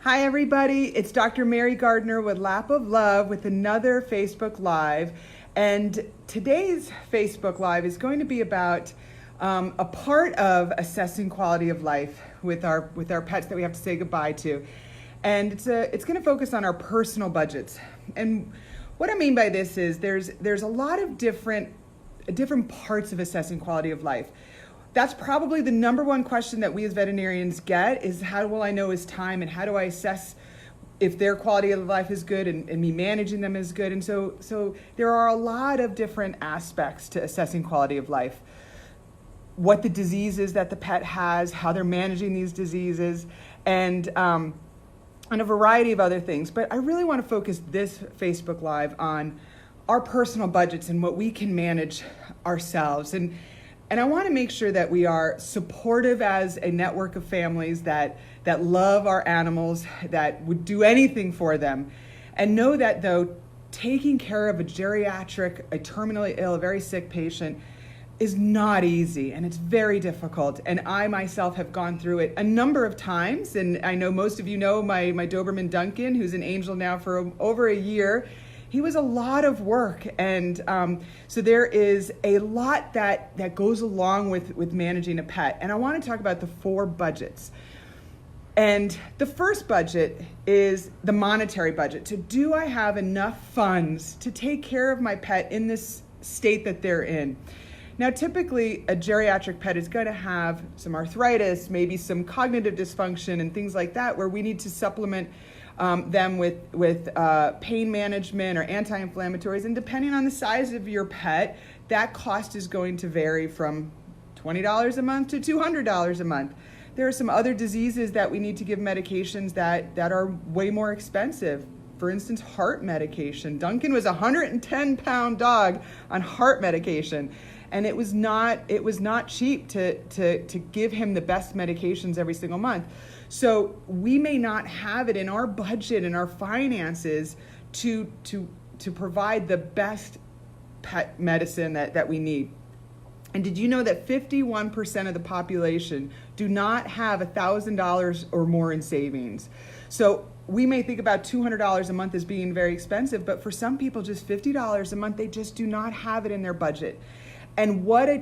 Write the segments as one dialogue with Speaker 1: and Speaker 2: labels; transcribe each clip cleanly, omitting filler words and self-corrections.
Speaker 1: Hi everybody, it's Dr. Mary Gardner with Lap of Love with another Facebook Live. And today's Facebook Live is going to be about a part of assessing quality of life with our pets that we have to say goodbye to. And it's going to focus on our personal budgets. And what I mean by this is there's a lot of different parts of assessing quality of life. That's probably the number one question that we as veterinarians get is how will I know is time and how do I assess if their quality of life is good and me managing them is good. And so there are a lot of different aspects to assessing quality of life. What the diseases that the pet has, how they're managing these diseases, and a variety of other things. But I really want to focus this Facebook Live on our personal budgets and what we can manage ourselves. And I want to make sure that we are supportive as a network of families that love our animals, that would do anything for them. And know that though, taking care of a geriatric, a terminally ill, a very sick patient is not easy and it's very difficult. And I myself have gone through it a number of times. And I know most of you know my Doberman Duncan, who's an angel now for over a year. He was a lot of work, and so there is a lot that goes along with managing a pet. And I want to talk about the 4 budgets. And the first budget is the monetary budget. So do I have enough funds to take care of my pet in this state that they're in? Now, typically, a geriatric pet is going to have some arthritis, maybe some cognitive dysfunction and things like that, where we need to supplement them with pain management or anti-inflammatories. And depending on the size of your pet, that cost is going to vary from $20 a month to $200 a month. There are some other diseases that we need to give medications that are way more expensive. For instance, heart medication. Duncan was a 110-pound dog on heart medication. And it was not cheap to give him the best medications every single month. So we may not have it in our budget and our finances to provide the best pet medicine that we need. And did you know that 51% of the population do not have $1,000 or more in savings? So we may think about $200 a month as being very expensive, but for some people, just $50 a month, they just do not have it in their budget. And what a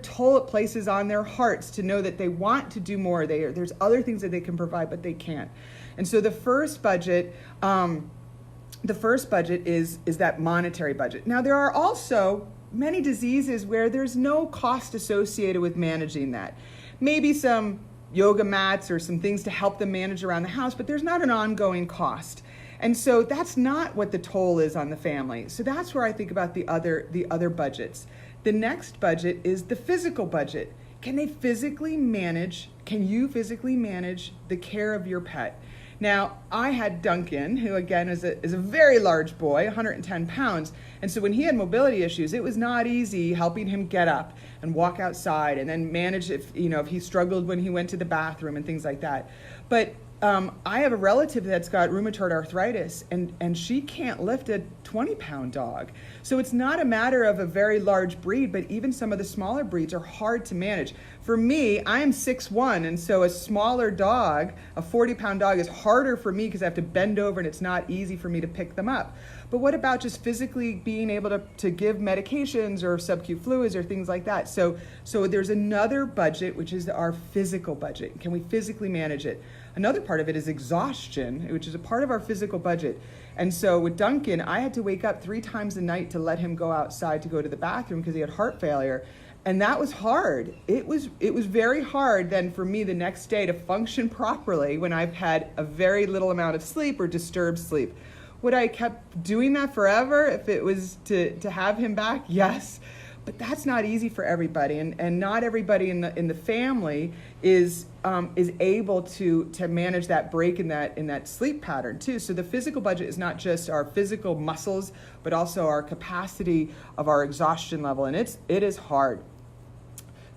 Speaker 1: toll it places on their hearts to know that they want to do more. There's other things that they can provide, but they can't. And so the first budget is that monetary budget. Now there are also many diseases where there's no cost associated with managing that. Maybe some yoga mats or some things to help them manage around the house, but there's not an ongoing cost. And so that's not what the toll is on the family. So that's where I think about the other budgets. The next budget is the physical budget. Can you physically manage the care of your pet? Now, I had Duncan, who again is a very large boy, 110 pounds. And so when he had mobility issues, it was not easy helping him get up and walk outside and then manage if he struggled when he went to the bathroom and things like that. But I have a relative that's got rheumatoid arthritis, and she can't lift a 20-pound dog. So it's not a matter of a very large breed, but even some of the smaller breeds are hard to manage. For me, I am 6'1", and so a smaller dog, a 40-pound dog, is harder for me because I have to bend over and it's not easy for me to pick them up. But what about just physically being able to give medications or subcu fluids or things like that? So there's another budget, which is our physical budget. Can we physically manage it? Another part of it is exhaustion, which is a part of our physical budget. And so with Duncan, I had to wake up 3 times a night to let him go outside to go to the bathroom because he had heart failure. And that was hard. It was very hard then for me the next day to function properly when I've had a very little amount of sleep or disturbed sleep. Would I kept doing that forever if it was to have him back? Yes. But that's not easy for everybody, and not everybody in the family is able to manage that break in that sleep pattern too. So the physical budget is not just our physical muscles, but also our capacity of our exhaustion level, and it is hard.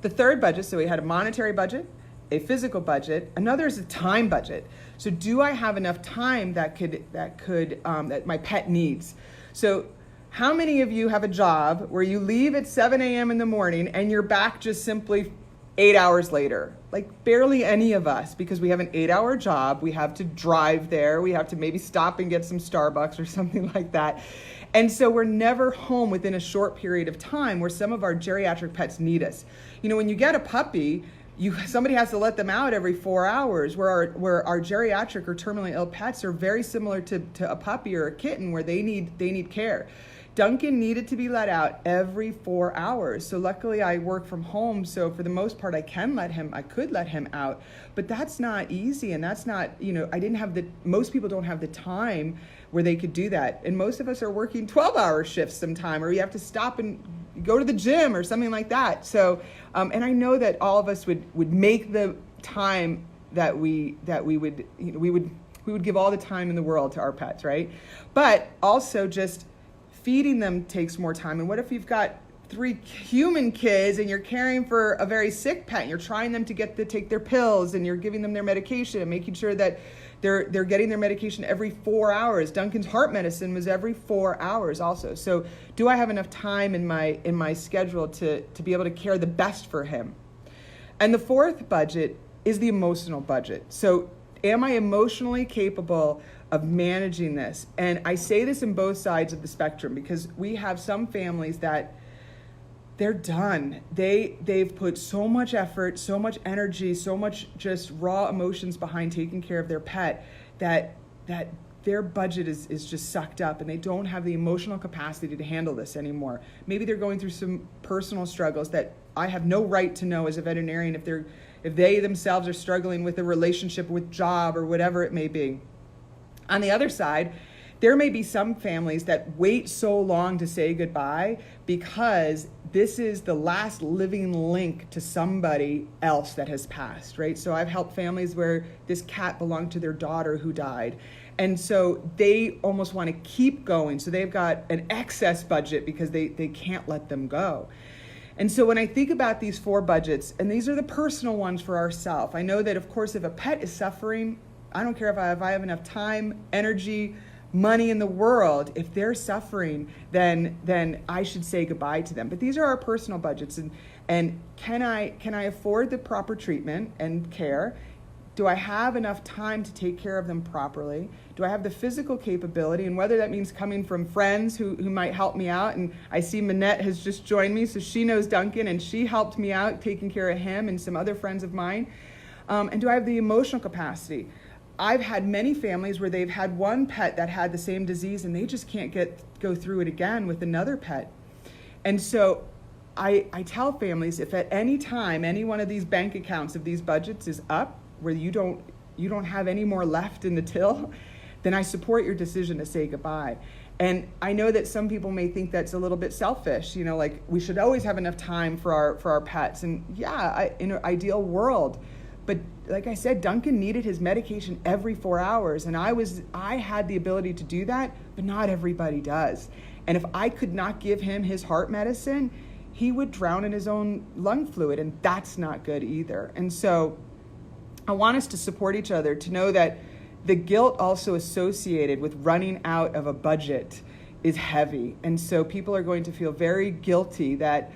Speaker 1: The third budget, so we had a monetary budget, a physical budget. Another is a time budget. So do I have enough time that my pet needs? So how many of you have a job where you leave at 7 a.m. in the morning and you're back just simply 8 hours later? like barely any of us, because we have an 8-hour job, we have to drive there, we have to maybe stop and get some Starbucks or something like that. And so we're never home within a short period of time where some of our geriatric pets need us. You know, when you get a puppy, somebody has to let them out every 4 hours, where our geriatric or terminally ill pets are very similar to a puppy or a kitten, where they need care. Duncan needed to be let out every 4 hours. So luckily I work from home, so for the most part I could let him out. But that's not easy, and that's not, you know, most people don't have the time where they could do that. And most of us are working 12-hour shifts sometime, or you have to stop and go to the gym or something like that. So, and I know that all of us would make the time that we would, you know, we would give all the time in the world to our pets, right? But also just feeding them takes more time. And what if you've got 3 human kids and you're caring for a very sick pet and you're trying them to take their pills, and you're giving them their medication and making sure that they're getting their medication every 4 hours. Duncan's heart medicine was every 4 hours also. So do I have enough time in my schedule to be able to care the best for him? And the fourth budget is the emotional budget. So am I emotionally capable of managing this? And I say this in both sides of the spectrum, because we have some families that they're done. They've put so much effort, so much energy, so much just raw emotions behind taking care of their pet that their budget is just sucked up, and they don't have the emotional capacity to handle this anymore. Maybe they're going through some personal struggles that I have no right to know as a veterinarian, if they themselves are struggling with a relationship, with job, or whatever it may be. On the other side, there may be some families that wait so long to say goodbye because this is the last living link to somebody else that has passed, right? So I've helped families where this cat belonged to their daughter who died. And so they almost want to keep going. So they've got an excess budget because they can't let them go. And so when I think about these 4 budgets, and these are the personal ones for ourselves, I know that, of course, if a pet is suffering, I don't care if I have enough time, energy, money in the world. If they're suffering, then I should say goodbye to them. But these are our personal budgets, and can I afford the proper treatment and care? Do I have enough time to take care of them properly? Do I have the physical capability? And whether that means coming from friends who might help me out. And I see Manette has just joined me, so she knows Duncan, and she helped me out taking care of him and some other friends of mine. And do I have the emotional capacity? I've had many families where they've had one pet that had the same disease, and they just can't go through it again with another pet. And so I tell families, if at any time any one of these bank accounts of these budgets is up, where you don't have any more left in the till, then I support your decision to say goodbye. And I know that some people may think that's a little bit selfish, you know, like we should always have enough time for our pets. And yeah, in an ideal world. But like I said, Duncan needed his medication every 4 hours, and I had the ability to do that, but not everybody does. And if I could not give him his heart medicine, he would drown in his own lung fluid, and that's not good either. And so I want us to support each other, to know that the guilt also associated with running out of a budget is heavy. And so people are going to feel very guilty that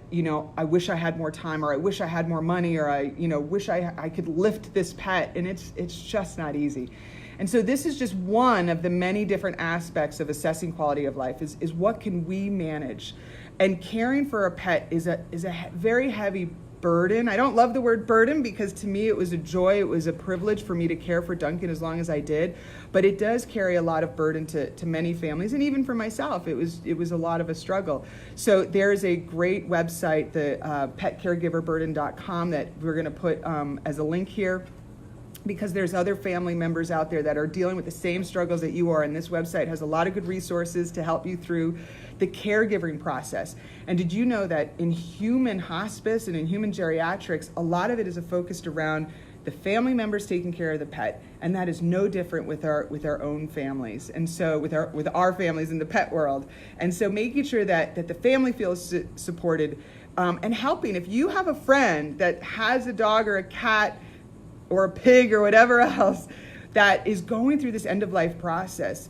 Speaker 1: you know, I wish I had more time, or I wish I had more money, or I wish I could lift this pet, and it's just not easy. And so this is just one of the many different aspects of assessing quality of life, is what can we manage. And caring for a pet is a very heavy burden. I don't love the word burden, because to me it was a joy, it was a privilege for me to care for Duncan as long as I did, but it does carry a lot of burden to many families, and even for myself it was a lot of a struggle. So there's a great website, the petcaregiverburden.com, that we're going to put as a link here, because there's other family members out there that are dealing with the same struggles that you are, and this website has a lot of good resources to help you through the caregiving process. And did you know that in human hospice and in human geriatrics, a lot of it is focused around the family members taking care of the pet, and that is no different with our own families, and so with our families in the pet world. And so making sure that the family feels supported, and helping. If you have a friend that has a dog or a cat or a pig or whatever else that is going through this end of life process,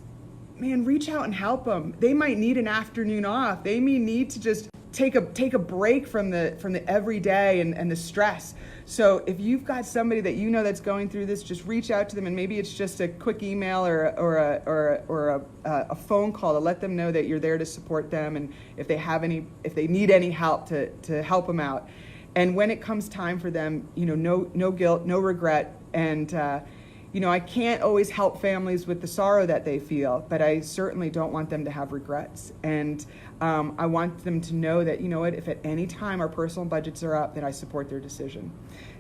Speaker 1: man, reach out and help them. They might need an afternoon off. They may need to just take a break from the everyday and the stress. So if you've got somebody that you know that's going through this, just reach out to them, and maybe it's just a quick email or a phone call to let them know that you're there to support them, and if they need any help to help them out. And when it comes time for them, no guilt, no regret, and I can't always help families with the sorrow that they feel, but I certainly don't want them to have regrets. And I want them to know that, if at any time our personal budgets are up, that I support their decision.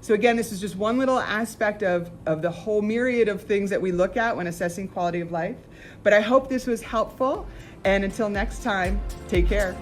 Speaker 1: So again, this is just one little aspect of the whole myriad of things that we look at when assessing quality of life. But I hope this was helpful. And until next time, take care.